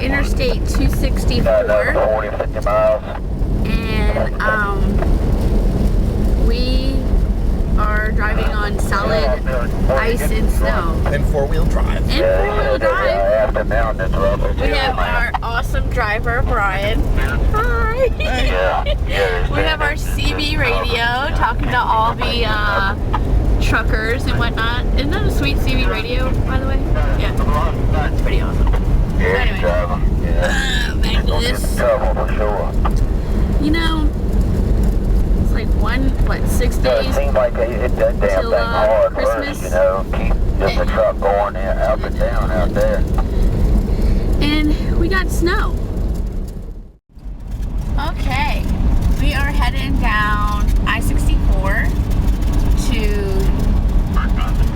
Interstate 264. 40, 50 miles. And we are driving on solid ice and snow. And four-wheel drive. And four-wheel drive. We have our awesome driver, Brian. Hi. We have our CB radio talking to all the truckers and whatnot. Isn't that a sweet CB radio, by the way? Yeah. It's pretty awesome. So anyway, back to this. You know, it's like 6 days seems like they hit that damn till thing hard Christmas. first, you know, keep the truck going up and down out there. And we got snow. Okay, we are heading down I-64 to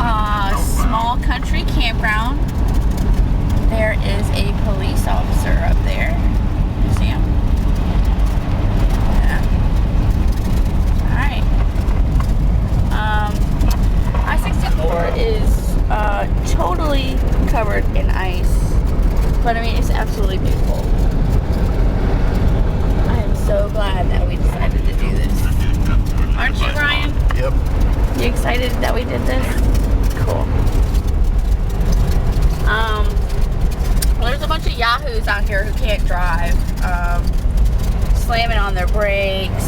a small country campground. There is a police officer up there. You see him? Yeah. Alright. I-64 is totally covered in ice. But I mean, it's absolutely beautiful. I am so glad that we decided to do this. Aren't you, Ryan? Yep. You excited that we did this? Cool. Well, there's a bunch of yahoos out here who can't drive. Slamming on their brakes,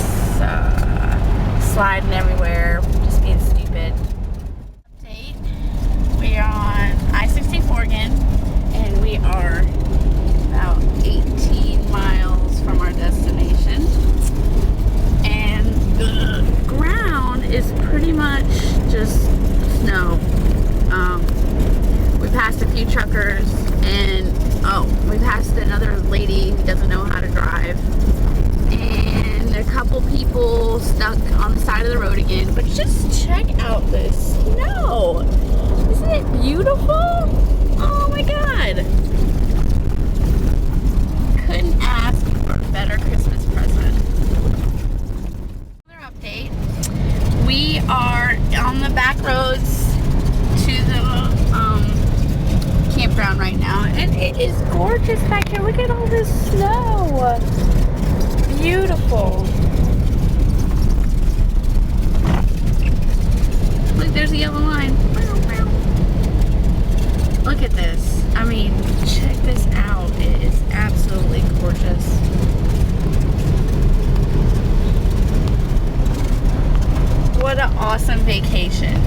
sliding everywhere, just being stupid. Update. We are on I-64 again, and we are about 18 miles from our destination. And the ground is pretty much just snow. We passed a few truckers, and we passed another lady who doesn't know how to drive, and a couple people stuck on the side of the road again. But just check out this snow. Isn't it beautiful? Oh my god. Couldn't ask for a better Christmas present. Another update. We are on the back roads to the campground right now, and it is gorgeous back here. Look at all this snow. Beautiful. Look, there's a yellow line. Look at this. I mean, check this out. It is absolutely gorgeous. What an awesome vacation.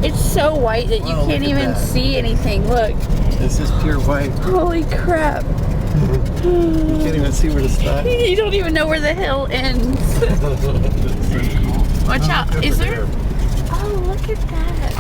It's so white that you can't even see anything. Look. This is pure white. Holy crap. You can't even see where to stop. You don't even know where the hill ends. Watch out. Is there? Oh, look at that.